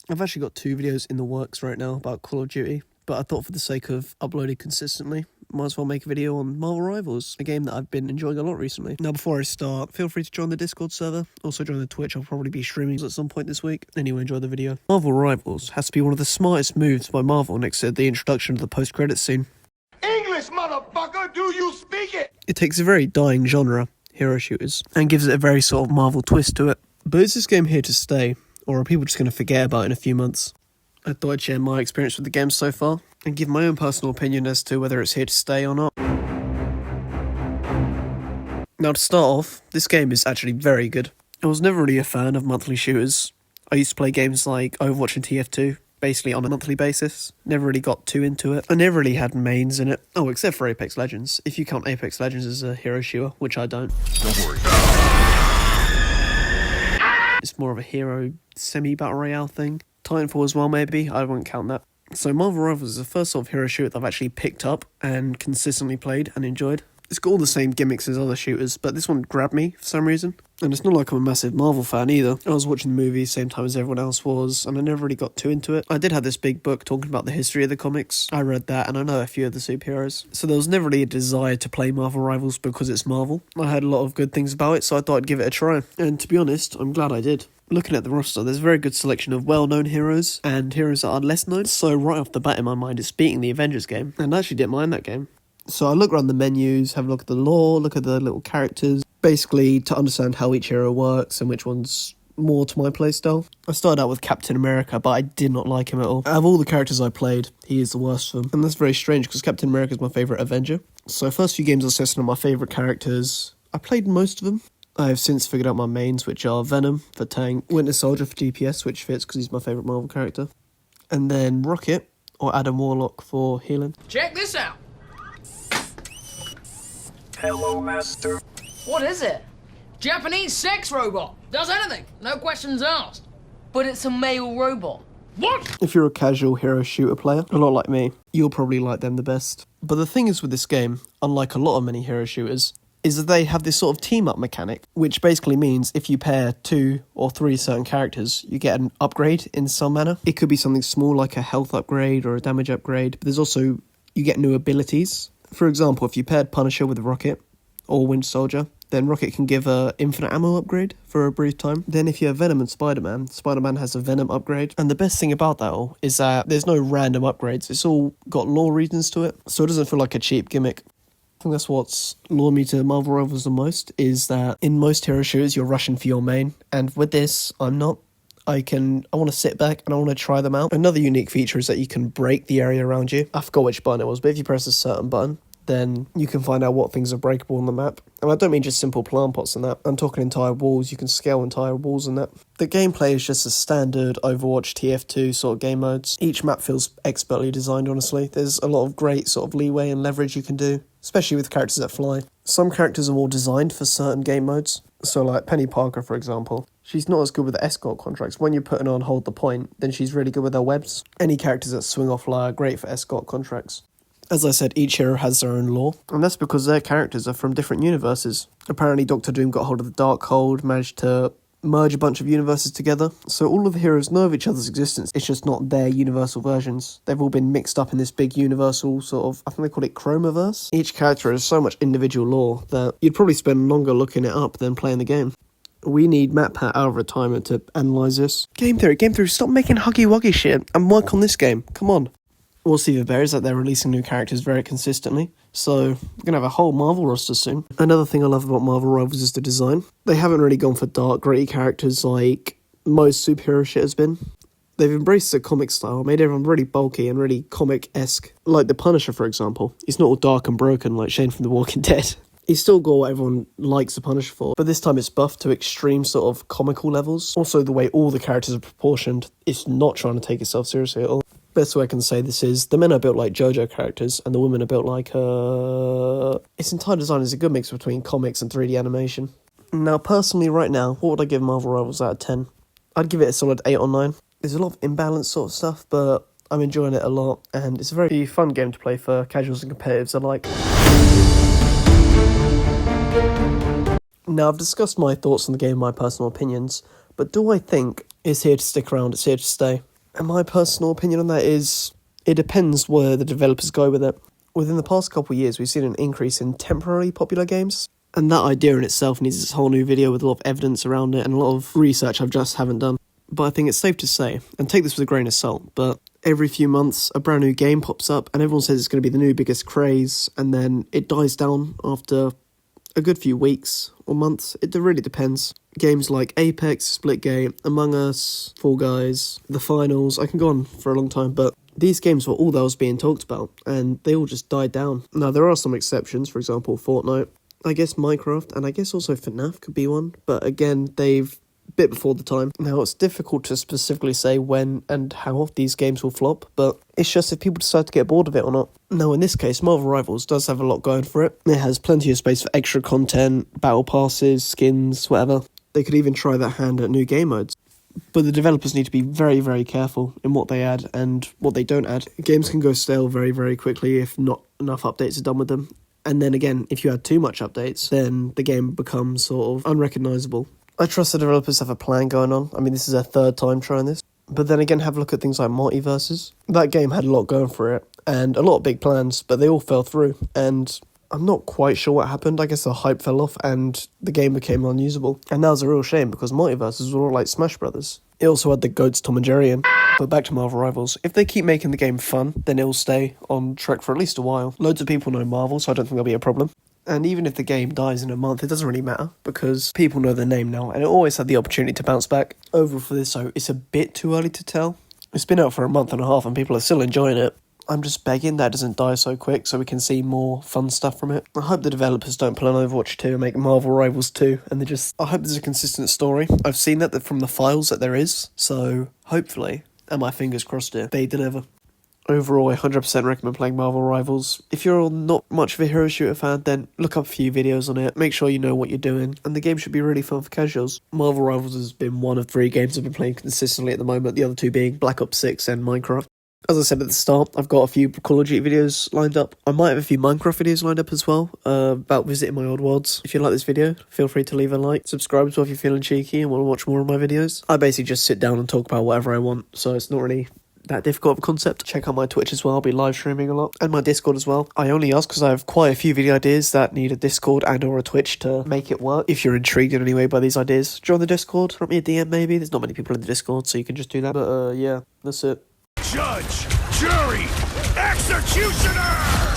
I've actually got 2 videos in the works right now about Call of Duty, but I thought for the sake of uploading consistently, might as well make a video on Marvel Rivals, a game that I've been enjoying a lot recently. Now before I start, feel free to join the Discord server, also join the Twitch. I'll probably be streaming at some point this week. Anyway, enjoy the video. Marvel Rivals has to be one of the smartest moves by Marvel next to the introduction of the post-credits scene. English, motherfucker, do you speak it? It takes a very dying genre, hero shooters, and gives it a very sort of Marvel twist to it. But is this game here to stay, or are people just going to forget about it in a few months? I thought I'd share my experience with the game so far, and give my own personal opinion as to whether it's here to stay or not. Now to start off, this game is actually very good. I was never really a fan of monthly shooters. I used to play games like Overwatch and TF2, basically on a monthly basis. Never really got too into it. I never really had mains in it. Oh, except for Apex Legends, if you count Apex Legends as a hero shooter, which I don't. Don't worry. It's more of a hero semi-battle royale thing. Titanfall as well, maybe. I wouldn't count that. So Marvel Rivals is the first sort of hero shooter that I've actually picked up and consistently played and enjoyed. It's got all the same gimmicks as other shooters, but this one grabbed me for some reason. And it's not like I'm a massive Marvel fan either. I was watching the movies same time as everyone else was, and I never really got too into it. I did have this big book talking about the history of the comics. I read that, and I know a few of the superheroes. So there was never really a desire to play Marvel Rivals because it's Marvel. I heard a lot of good things about it, so I thought I'd give it a try. And to be honest, I'm glad I did. Looking at the roster, there's a very good selection of well-known heroes and heroes that are less known. So right off the bat in my mind, it's beating the Avengers game, and I actually didn't mind that game. So I look around the menus, have a look at the lore, look at the little characters, basically to understand how each hero works and which one's more to my playstyle. I started out with Captain America, but I did not like him at all. Out of all the characters I played, he is the worst of them. And that's very strange because Captain America is my favourite Avenger. So first few games I was testing on my favourite characters. I played most of them. I have since figured out my mains, which are Venom for tank, Winter Soldier for DPS, which fits because he's my favourite Marvel character, and then Rocket or Adam Warlock for healing. Check this out. Hello, master. What is it? Japanese sex robot. Does anything. No questions asked. But it's a male robot. What? If you're a casual hero shooter player, a lot like me, you'll probably like them the best. But the thing is with this game, unlike a lot of many hero shooters, is that they have this sort of team-up mechanic, which basically means if you pair 2 or 3 certain characters, you get an upgrade in some manner. It could be something small like a health upgrade or a damage upgrade, but there's also, you get new abilities. For example, if you paired Punisher with Rocket or Winter Soldier, then Rocket can give a infinite ammo upgrade for a brief time. Then if you have Venom and Spider-Man, Spider-Man has a Venom upgrade. And the best thing about that all is that there's no random upgrades. It's all got lore reasons to it, so it doesn't feel like a cheap gimmick. I think that's what's lured me to Marvel Rivals the most, is that in most hero shooters you're rushing for your main, and with this I'm not. I want to sit back and I want to try them out. Another unique feature is that you can break the area around you. I forgot which button it was, but if you press a certain button, then you can find out what things are breakable on the map. And I don't mean just simple plant pots and that. I'm talking entire walls. You can scale entire walls and that. The gameplay is just a standard Overwatch TF2 sort of game modes. Each map feels expertly designed, honestly. There's a lot of great sort of leeway and leverage you can do, especially with characters that fly. Some characters are more designed for certain game modes. So like Penny Parker, for example. She's not as good with the escort contracts. When you're putting on hold the point, then she's really good with her webs. Any characters that swing off fly are great for escort contracts. As I said, each hero has their own lore, and that's because their characters are from different universes. Apparently Doctor Doom got hold of the Darkhold, managed to merge a bunch of universes together, so all of the heroes know of each other's existence. It's just not their universal versions. They've all been mixed up in this big universal sort of, I think they call it Chromaverse. Each character has so much individual lore that you'd probably spend longer looking it up than playing the game. We need MatPat out of retirement to analyse this. Game theory, stop making huggy-wuggy shit and work on this game. Come on. What's even better is that they're releasing new characters very consistently, so we're going to have a whole Marvel roster soon. Another thing I love about Marvel Rivals is the design. They haven't really gone for dark, gritty characters like most superhero shit has been. They've embraced the comic style, made everyone really bulky and really comic-esque. Like the Punisher, for example. He's not all dark and broken like Shane from The Walking Dead. He's still got what everyone likes the Punisher for, but this time it's buffed to extreme sort of comical levels. Also, the way all the characters are proportioned, it's not trying to take itself seriously at all. Best way I can say this is, the men are built like JoJo characters, and the women are built like, its entire design is a good mix between comics and 3D animation. Now, personally, right now, what would I give Marvel Rivals out of 10? I'd give it a solid 8 or 9. There's a lot of imbalanced sort of stuff, but I'm enjoying it a lot, and it's a very fun game to play for casuals and competitives alike. Now, I've discussed my thoughts on the game, my personal opinions, but do I think it's here to stick around, it's here to stay? And my personal opinion on that is, it depends where the developers go with it. Within the past couple of years, we've seen an increase in temporarily popular games. And that idea in itself needs its whole new video with a lot of evidence around it and a lot of research I just haven't done. But I think it's safe to say, and take this with a grain of salt, but every few months a brand new game pops up and everyone says it's going to be the new biggest craze, and then it dies down after a good few weeks or months. It really depends. Games like Apex, Splitgate, Among Us, Fall Guys, The Finals, I can go on for a long time, but these games were all that was being talked about, and they all just died down. Now, there are some exceptions, for example, Fortnite, I guess Minecraft, and I guess also FNAF could be one, but again, they've bit before the time. Now, it's difficult to specifically say when and how these games will flop, but it's just if people decide to get bored of it or not. Now, in this case, Marvel Rivals does have a lot going for it. It has plenty of space for extra content, battle passes, skins, whatever. They could even try that hand at new game modes. But the developers need to be very, very careful in what they add and what they don't add. Games can go stale very, very quickly if not enough updates are done with them. And then again, if you add too much updates, then the game becomes sort of unrecognisable. I trust the developers have a plan going on. I mean, this is their third time trying this. But then again, have a look at things like Multiverses. That game had a lot going for it, and a lot of big plans, but they all fell through. And I'm not quite sure what happened. I guess the hype fell off, and the game became unusable. And that was a real shame, because Multiverses were all like Smash Brothers. It also had the goats Tom and Jerry in. But back to Marvel Rivals. If they keep making the game fun, then it'll stay on track for at least a while. Loads of people know Marvel, so I don't think there'll be a problem. And even if the game dies in a month, it doesn't really matter, because people know the name now, and it always had the opportunity to bounce back. Overall for this, though, it's a bit too early to tell. It's been out for a month and a half, and people are still enjoying it. I'm just begging that it doesn't die so quick, so we can see more fun stuff from it. I hope the developers don't pull an Overwatch 2 and make Marvel Rivals 2, and I hope there's a consistent story. I've seen that from the files that there is, so hopefully, and my fingers crossed here, they deliver. Overall, I 100% recommend playing Marvel Rivals. If you're not much of a hero shooter fan, then look up a few videos on it, make sure you know what you're doing, and the game should be really fun for casuals. Marvel Rivals has been one of 3 games I've been playing consistently at the moment, the other 2 being Black Ops 6 and Minecraft. As I said at the start, I've got a few Call of Duty videos lined up. I might have a few Minecraft videos lined up as well, about visiting my old worlds. If you like this video, feel free to leave a like, subscribe as well if you're feeling cheeky and want to watch more of my videos. I basically just sit down and talk about whatever I want, so it's not really that difficult of a concept. Check out my Twitch as well, I'll be live streaming a lot, and my Discord as well. I only ask because I have quite a few video ideas that need a Discord and or a Twitch to make it work. If you're intrigued in any way by these ideas, join the Discord, drop me a DM maybe. There's not many people in the Discord, so you can just do that. But yeah, that's it. Judge, jury, executioner!